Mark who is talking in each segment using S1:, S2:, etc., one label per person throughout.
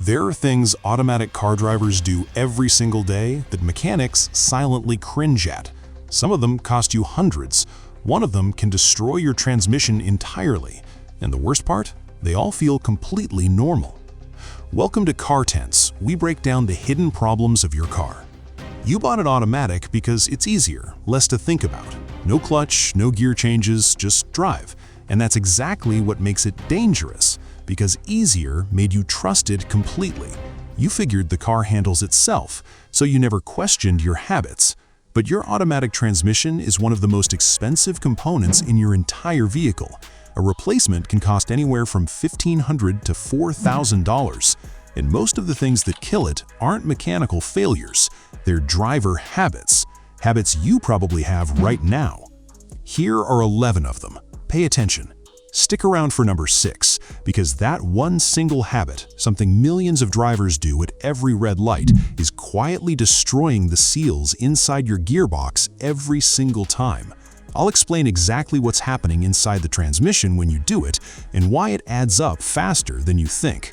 S1: There are things automatic car drivers do every single day that mechanics silently cringe at. Some of them cost you hundreds. One of them can destroy your transmission entirely. And the worst part? They all feel completely normal. Welcome to Cartence. We break down the hidden problems of your car. You bought it automatic because it's easier, less to think about. No clutch, no gear changes, just drive. And that's exactly what makes it dangerous, because easier made you trust it completely. You figured the car handles itself, so you never questioned your habits. But your automatic transmission is one of the most expensive components in your entire vehicle. A replacement can cost anywhere from $1,500 to $4,000. And most of the things that kill it aren't mechanical failures. They're driver habits. Habits you probably have right now. Here are 11 of them. Pay attention. Stick around for number 6, because that one single habit, something millions of drivers do at every red light, is quietly destroying the seals inside your gearbox every single time. I'll explain exactly what's happening inside the transmission when you do it and why it adds up faster than you think.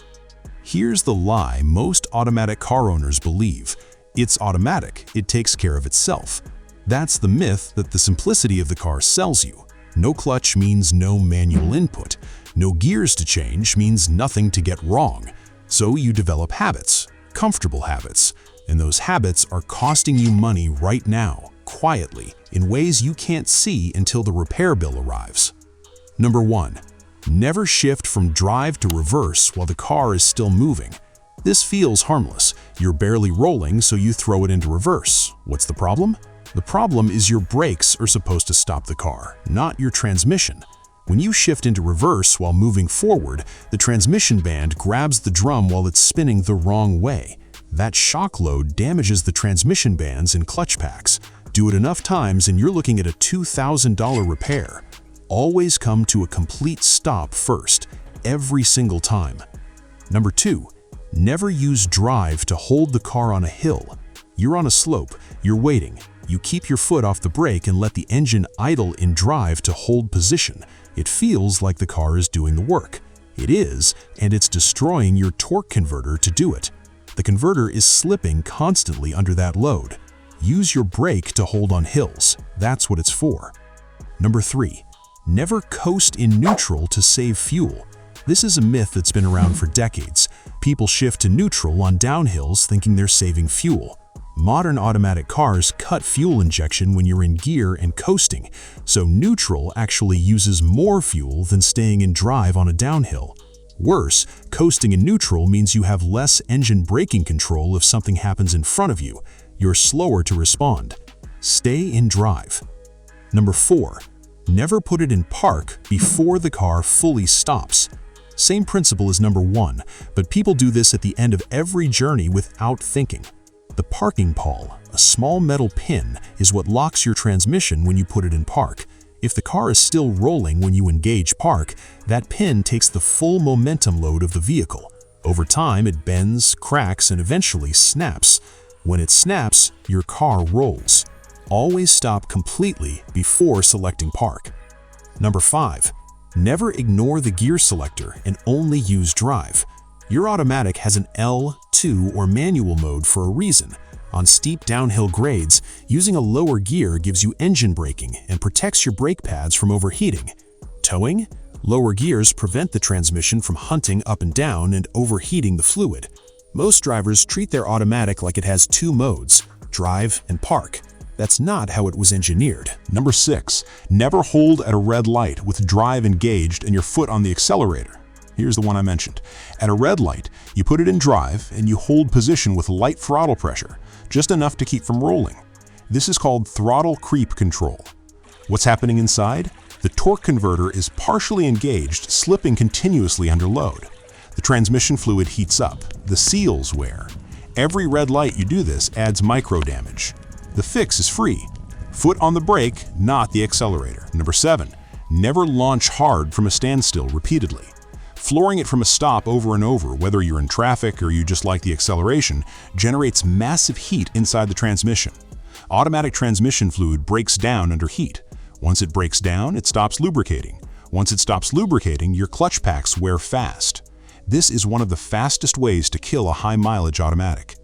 S1: Here's the lie most automatic car owners believe. It's automatic, it takes care of itself. That's the myth that the simplicity of the car sells you. No clutch means no manual input. No gears to change means nothing to get wrong. So you develop habits, comfortable habits, and those habits are costing you money right now, quietly, in ways you can't see until the repair bill arrives. Number 1. Never shift from drive to reverse while the car is still moving. This feels harmless. You're barely rolling, so you throw it into reverse. What's the problem? The problem is your brakes are supposed to stop the car, not your transmission. When you shift into reverse while moving forward, the transmission band grabs the drum while it's spinning the wrong way. That shock load damages the transmission bands and clutch packs. Do it enough times and you're looking at a $2,000 repair. Always come to a complete stop first, every single time. Number 2. Never use drive to hold the car on a hill. You're on a slope, you're waiting. You keep your foot off the brake and let the engine idle in drive to hold position. It feels like the car is doing the work. It is, and it's destroying your torque converter to do it. The converter is slipping constantly under that load. Use your brake to hold on hills. That's what it's for. Number 3. Never coast in neutral to save fuel. This is a myth that's been around for decades. People shift to neutral on downhills thinking they're saving fuel. Modern automatic cars cut fuel injection when you're in gear and coasting, so neutral actually uses more fuel than staying in drive on a downhill. Worse, coasting in neutral means you have less engine braking control if something happens in front of you. You're slower to respond. Stay in drive. Number 4. Never put it in park before the car fully stops. Same principle as number 1, but people do this at the end of every journey without thinking. The parking pawl, a small metal pin, is what locks your transmission when you put it in park. If the car is still rolling when you engage park, that pin takes the full momentum load of the vehicle. Over time, it bends, cracks, and eventually snaps. When it snaps, your car rolls. Always stop completely before selecting park. Number 5. Never ignore the gear selector and only use drive. Your automatic has an L, 2, or manual mode for a reason. On steep downhill grades, using a lower gear gives you engine braking and protects your brake pads from overheating. Towing? Lower gears prevent the transmission from hunting up and down and overheating the fluid. Most drivers treat their automatic like it has 2 modes, drive and park. That's not how it was engineered.
S2: Number 6. Never hold at a red light with drive engaged and your foot on the accelerator. Here's the one I mentioned. At a red light, you put it in drive and you hold position with light throttle pressure, just enough to keep from rolling. This is called throttle creep control. What's happening inside? The torque converter is partially engaged, slipping continuously under load. The transmission fluid heats up, the seals wear. Every red light you do this adds micro damage. The fix is free. Foot on the brake, not the accelerator. Number 7. Never launch hard from a standstill repeatedly. Flooring it from a stop over and over, whether you're in traffic or you just like the acceleration, generates massive heat inside the transmission. Automatic transmission fluid breaks down under heat. Once it breaks down, it stops lubricating. Once it stops lubricating, your clutch packs wear fast. This is one of the fastest ways to kill a high-mileage automatic.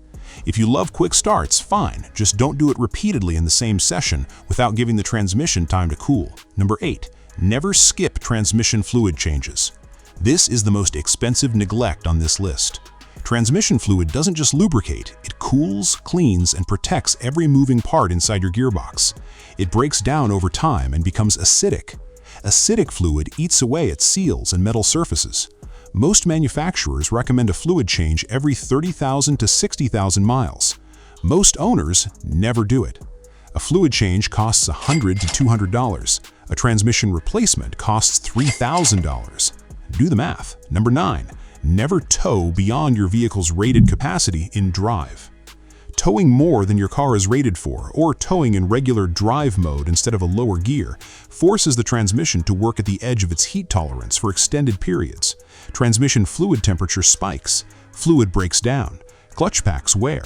S2: If you love quick starts, fine, just don't do it repeatedly in the same session without giving the transmission time to cool. Number 8. Never skip transmission fluid changes. This is the most expensive neglect on this list. Transmission fluid doesn't just lubricate, it cools, cleans, and protects every moving part inside your gearbox. It breaks down over time and becomes acidic. Acidic fluid eats away at seals and metal surfaces. Most manufacturers recommend a fluid change every 30,000 to 60,000 miles. Most owners never do it. A fluid change costs $100 to $200. A transmission replacement costs $3,000. Do the math. Number 9. Never tow beyond your vehicle's rated capacity in drive. Towing more than your car is rated for, or towing in regular drive mode instead of a lower gear, forces the transmission to work at the edge of its heat tolerance for extended periods. Transmission fluid temperature spikes, fluid breaks down, clutch packs wear.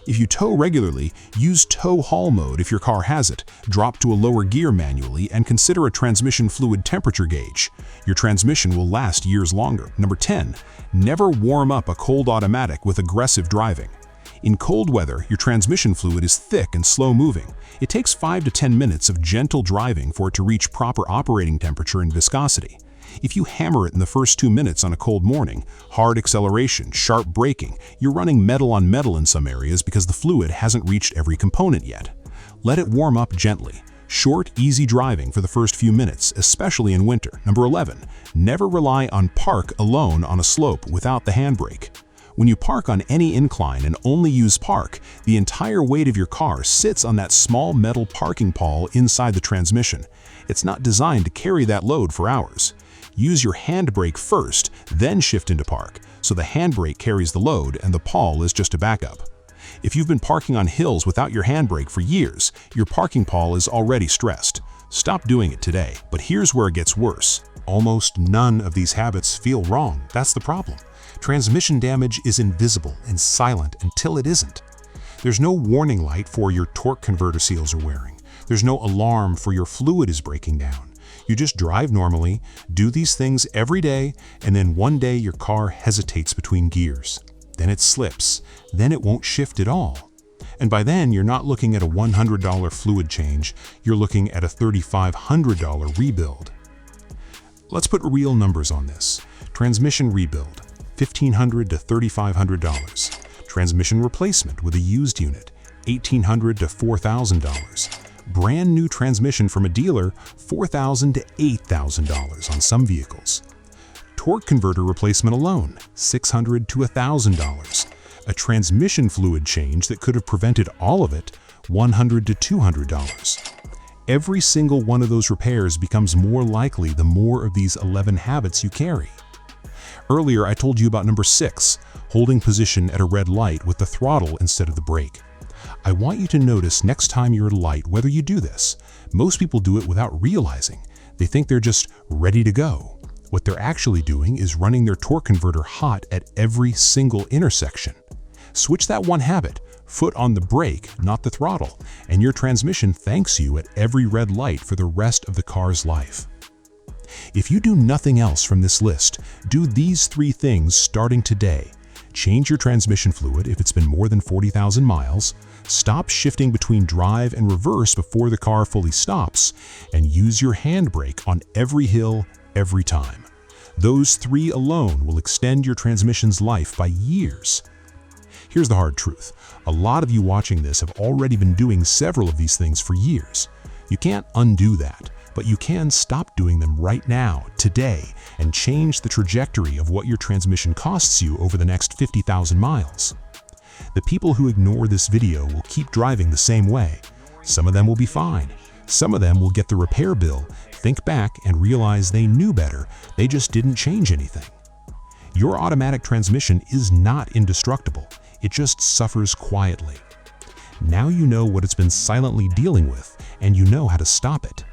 S2: If you tow regularly, use tow haul mode if your car has it, drop to a lower gear manually, and consider a transmission fluid temperature gauge. Your transmission will last years longer. Number 10. Never warm up a cold automatic with aggressive driving. In cold weather, your transmission fluid is thick and slow-moving. It takes 5 to 10 minutes of gentle driving for it to reach proper operating temperature and viscosity. If you hammer it in the first 2 minutes on a cold morning, hard acceleration, sharp braking, you're running metal on metal in some areas because the fluid hasn't reached every component yet. Let it warm up gently. Short, easy driving for the first few minutes, especially in winter. Number 11. Never rely on park alone on a slope without the handbrake. When you park on any incline and only use park, the entire weight of your car sits on that small metal parking pawl inside the transmission. It's not designed to carry that load for hours. Use your handbrake first, then shift into park, so the handbrake carries the load and the pawl is just a backup. If you've been parking on hills without your handbrake for years, your parking pawl is already stressed. Stop doing it today. But here's where it gets worse. Almost none of these habits feel wrong. That's the problem. Transmission damage is invisible and silent until it isn't. There's no warning light for your torque converter seals are wearing. There's no alarm for your fluid is breaking down. You just drive normally, do these things every day, and then one day your car hesitates between gears. Then it slips. Then it won't shift at all. And by then, you're not looking at a $100 fluid change. You're looking at a $3,500 rebuild. Let's put real numbers on this. Transmission rebuild, $1,500 to $3,500. Transmission replacement with a used unit, $1,800 to $4,000. Brand new transmission from a dealer, $4,000 to $8,000 on some vehicles. Torque converter replacement alone, $600 to $1,000. A transmission fluid change that could have prevented all of it, $100 to $200. Every single one of those repairs becomes more likely the more of these 11 habits you carry. Earlier, I told you about number 6, holding position at a red light with the throttle instead of the brake. I want you to notice next time you're at a light whether you do this. Most people do it without realizing. They think they're just ready to go. What they're actually doing is running their torque converter hot at every single intersection. Switch that one habit, foot on the brake, not the throttle, and your transmission thanks you at every red light for the rest of the car's life. If you do nothing else from this list, do these 3 things starting today. Change your transmission fluid if it's been more than 40,000 miles, stop shifting between drive and reverse before the car fully stops, and use your handbrake on every hill, every time. Those 3 alone will extend your transmission's life by years. Here's the hard truth. A lot of you watching this have already been doing several of these things for years. You can't undo that, but you can stop doing them right now, today, and change the trajectory of what your transmission costs you over the next 50,000 miles. The people who ignore this video will keep driving the same way. Some of them will be fine. Some of them will get the repair bill, think back, and realize they knew better, they just didn't change anything. Your automatic transmission is not indestructible. It just suffers quietly. Now you know what it's been silently dealing with, and you know how to stop it.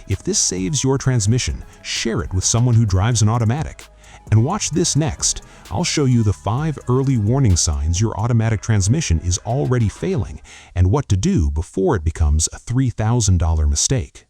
S2: If this saves your transmission, share it with someone who drives an automatic. And watch this next. I'll show you the 5 early warning signs your automatic transmission is already failing and what to do before it becomes a $3,000 mistake.